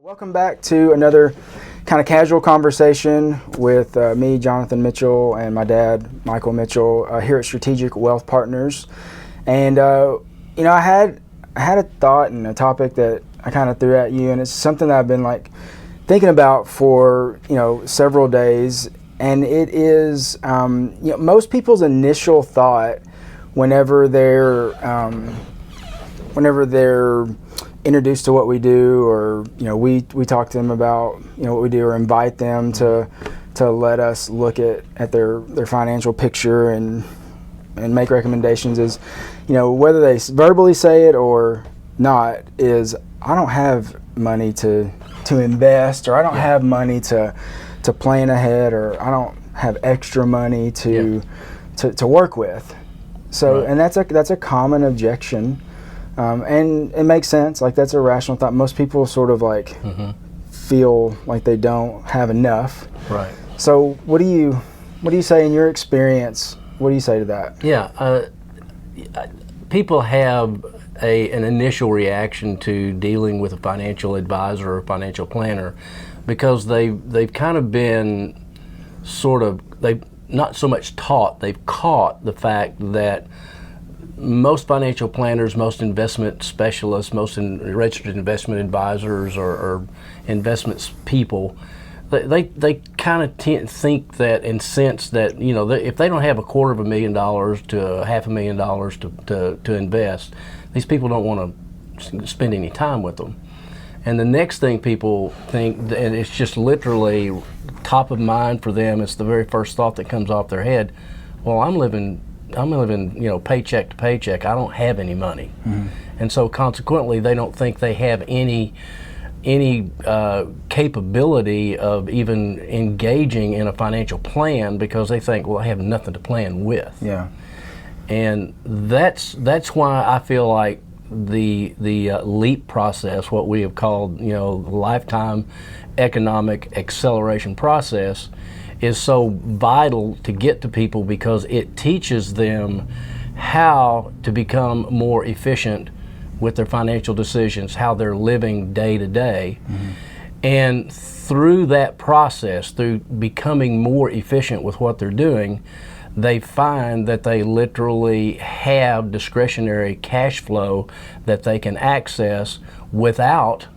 Welcome back to another kind of casual conversation with me, Jonathan Mitchell, and my dad, Michael Mitchell, here at Strategic Wealth Partners. And I had a thought and a topic that I kind of threw at you, and it's something that I've been thinking about for several days. And it is most people's initial thought whenever they're introduced to what we do, or we talk to them about what we do, or invite them to let us look at their financial picture and make recommendations, is whether they verbally say it or not, is I don't have money to invest, or I don't have money to plan ahead, or I don't have extra money to work with. So right. And that's a common objection. And it makes sense. That's a rational thought. Most people sort of feel like they don't have enough. Right. So what do you say in your experience? What do you say to that? Yeah. People have an initial reaction to dealing with a financial advisor or financial planner because they've kind of been they've not so much taught, they've caught the fact that most financial planners, most investment specialists, most registered investment advisors or investments people, they kind of think that and sense that if they don't have $250,000 to $500,000 to invest, these people don't want to spend any time with them. And the next thing people think, and it's just literally top of mind for them, it's the very first thought that comes off their head. Well, I'm living paycheck to paycheck. I don't have any money. Mm-hmm. And so consequently, they don't think they have any capability of even engaging in a financial plan, because they think, well, I have nothing to plan with. Yeah. And that's why I feel like the LEAP process, what we have called lifetime economic acceleration process, is so vital to get to people, because it teaches them how to become more efficient with their financial decisions, how they're living day to day. Mm-hmm. And through that process, through becoming more efficient with what they're doing, they find that they literally have discretionary cash flow that they can access without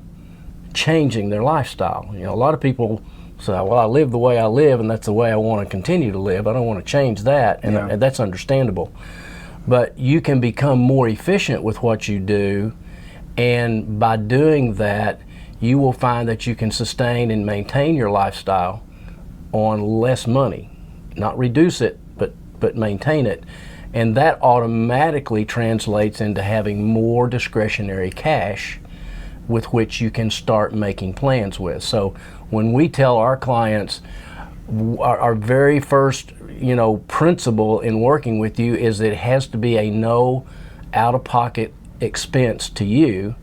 changing their lifestyle. A lot of people say, well, I live the way I live, and that's the way I want to continue to live. I don't want to change that, and that's understandable. But you can become more efficient with what you do, and by doing that, you will find that you can sustain and maintain your lifestyle on less money. Not reduce it, but maintain it. And that automatically translates into having more discretionary cash with which you can start making plans with. So when we tell our clients, our very first principle in working with you is that it has to be a no out-of-pocket expense to you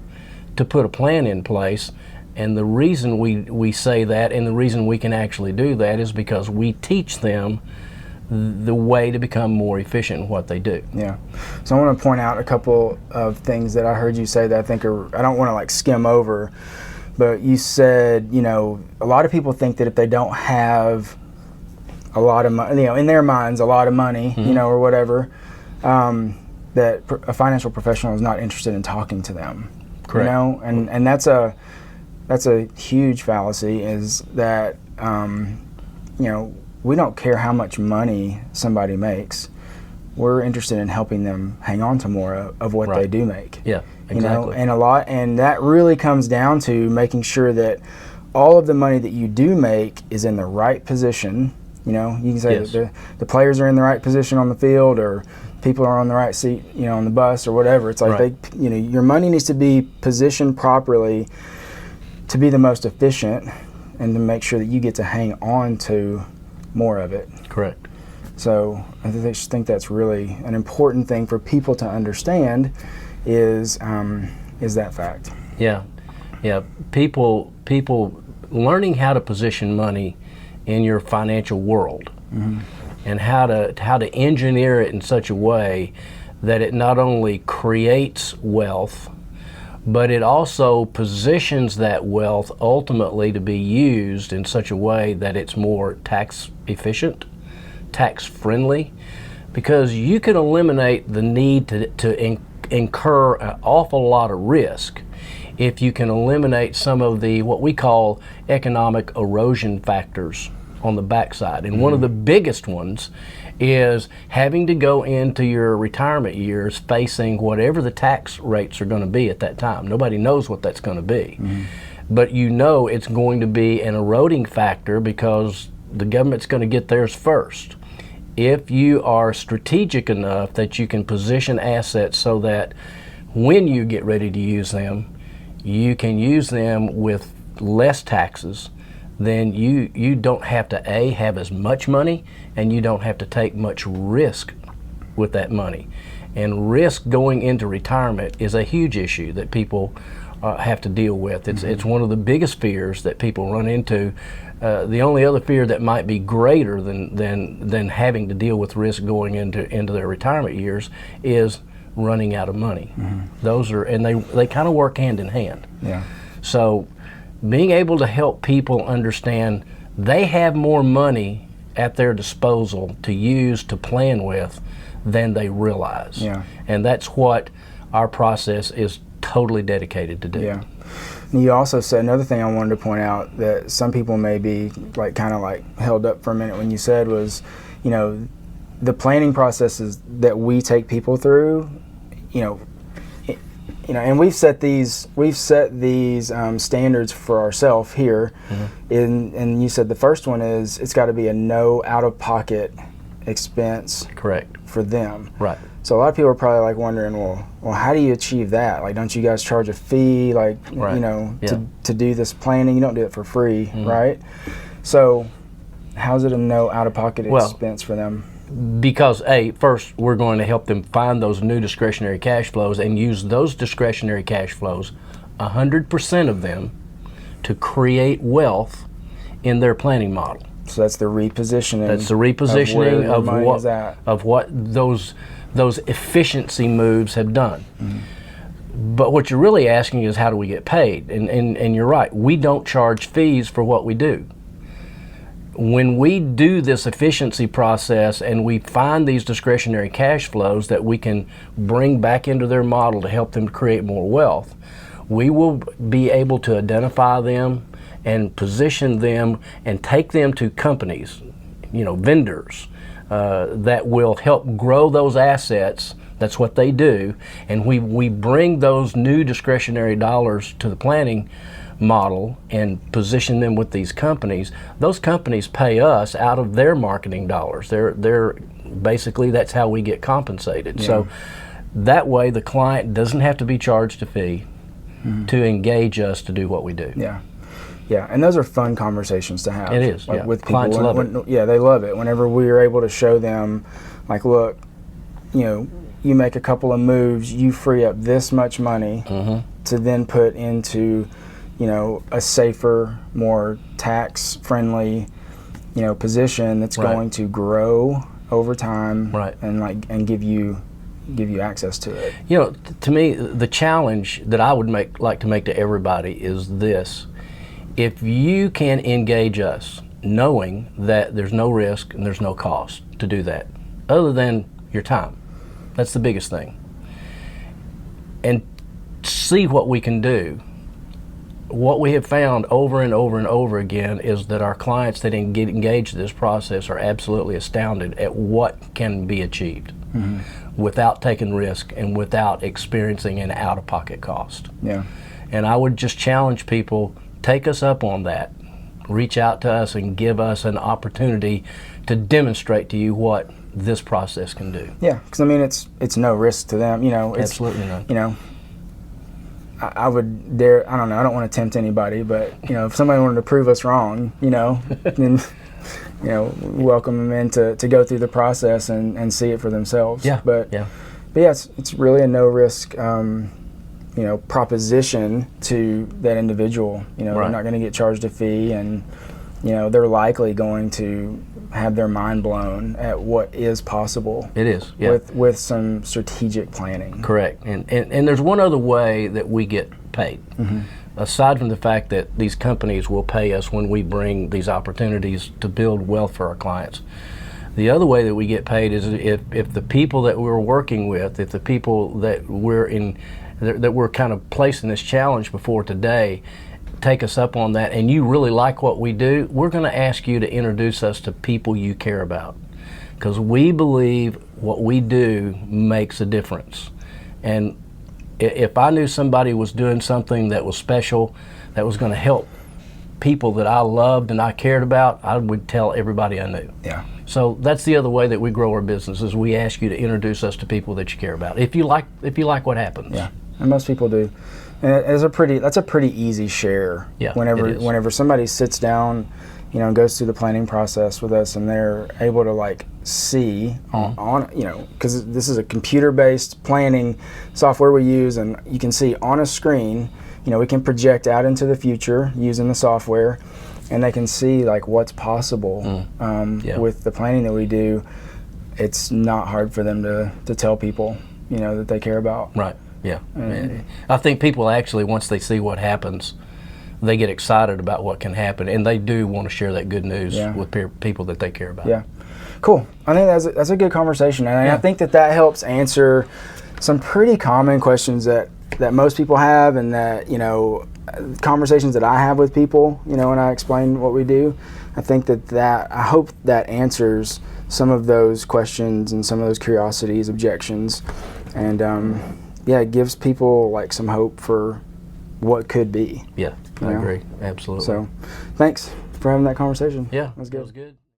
to put a plan in place. And the reason we say that, and the reason we can actually do that, is because we teach them the way to become more efficient in what they do. Yeah. So I want to point out a couple of things that I heard you say that I think I don't want to skim over, but you said, a lot of people think that if they don't have a lot of money, in their minds, a lot of money, mm-hmm. Or whatever, that a financial professional is not interested in talking to them. Correct. And that's a huge fallacy, is that, we don't care how much money somebody makes. We're interested in helping them hang on to more of what right. they do make. Yeah, exactly. And that really comes down to making sure that all of the money that you do make is in the right position. You can say yes. that the players are in the right position on the field, or people are on the right seat, on the bus or whatever. It's like right. your money needs to be positioned properly to be the most efficient, and to make sure that you get to hang on to more of it. Correct. So I just think that's really an important thing for people to understand, is that fact. Yeah. People learning how to position money in your financial world, mm-hmm. and how to engineer it in such a way that it not only creates wealth, but it also positions that wealth ultimately to be used in such a way that it's more tax efficient, tax friendly, because you can eliminate the need to incur an awful lot of risk if you can eliminate some of the what we call economic erosion factors on the backside. And one of the biggest ones is having to go into your retirement years facing whatever the tax rates are going to be at that time. Nobody knows what that's going to be. But you know it's going to be an eroding factor because the government's going to get theirs first. If you are strategic enough that you can position assets so that when you get ready to use them, you can use them with less taxes, then you don't have to have as much money, and you don't have to take much risk with that money. And risk going into retirement is a huge issue that people have to deal with. It's one of the biggest fears that people run into. The only other fear that might be greater than having to deal with risk going into their retirement years is running out of money. Those are, and they kind of work hand in hand. Yeah. So being able to help people understand they have more money at their disposal to use, to plan with, than they realize. Yeah. And that's what our process is totally dedicated to do. Yeah. And you also said another thing I wanted to point out that some people may be kind of held up for a minute when you said was, the planning processes that we take people through, and we've set these standards for ourselves here. And you said the first one is it's got to be a no out-of-pocket expense. Correct. For them. Right. So a lot of people are probably wondering, well, how do you achieve that? Don't you guys charge a fee, Right. to do this planning? You don't do it for free, right? So how's it a no out-of-pocket expense for them? Because first we're going to help them find those new discretionary cash flows and use those discretionary cash flows, 100% of them, to create wealth in their planning model. So that's the repositioning. That's the repositioning of what those efficiency moves have done. But what you're really asking is, how do we get paid? And you're right, we don't charge fees for what we do. When we do this efficiency process and we find these discretionary cash flows that we can bring back into their model to help them create more wealth, we will be able to identify them and position them and take them to companies, vendors, that will help grow those assets. That's what they do. And we bring those new discretionary dollars to the planning model and position them with these companies. Those companies pay us out of their marketing dollars. They're basically, that's how we get compensated. Yeah. So that way the client doesn't have to be charged a fee to engage us to do what we do. Yeah. Yeah, and those are fun conversations to have. It is, with people. Clients love it. Yeah, they love it. Whenever we are able to show them, look, you make a couple of moves, you free up this much money to then put into, a safer, more tax-friendly, position that's going to grow over time, and give you access to it. To me, the challenge that I would like to make to everybody is this. If you can engage us knowing that there's no risk and there's no cost to do that, other than your time, that's the biggest thing, and see what we can do. What we have found over and over and over again is that our clients that get engaged in this process are absolutely astounded at what can be achieved without taking risk and without experiencing an out-of-pocket cost. Yeah. And I would just challenge people, take us up on that. Reach out to us and give us an opportunity to demonstrate to you what this process can do. Yeah, because it's no risk to them. Absolutely none. I would dare. I don't know. I don't want to tempt anybody, but if somebody wanted to prove us wrong, then welcome them in to go through the process and see it for themselves. Yeah. But yeah, it's really a no risk. Proposition to that individual. They're not going to get charged a fee, and they're likely going to have their mind blown at what is possible. It is, yeah. With some strategic planning. Correct. And there's one other way that we get paid. Aside from the fact that these companies will pay us when we bring these opportunities to build wealth for our clients. The other way that we get paid is if the people that we're working with, if the people that we're kind of placing this challenge before today take us up on that, and you really like what we do, we're going to ask you to introduce us to people you care about, because we believe what we do makes a difference. And if I knew somebody was doing something that was special, that was going to help people that I loved and I cared about, I would tell everybody I knew. Yeah. So that's the other way that we grow our business, is we ask you to introduce us to people that you care about. If you like what happens. Yeah. And most people do. And that's a pretty easy share. Yeah, whenever somebody sits down, and goes through the planning process with us, and they're able to see on because this is a computer-based planning software we use, and you can see on a screen, we can project out into the future using the software, and they can see what's possible with the planning that we do. It's not hard for them to tell people that they care about. Right. Yeah. I think people actually, once they see what happens, they get excited about what can happen, and they do want to share that good news with people that they care about. Yeah. Cool. I think that's a good conversation, and I think that helps answer some pretty common questions that most people have, and that conversations that I have with people when I explain what we do. I think that I hope that answers some of those questions and some of those curiosities, objections, and it gives people some hope for what could be. Yeah, I agree. Absolutely. So, thanks for having that conversation. Yeah, that was good. That was good.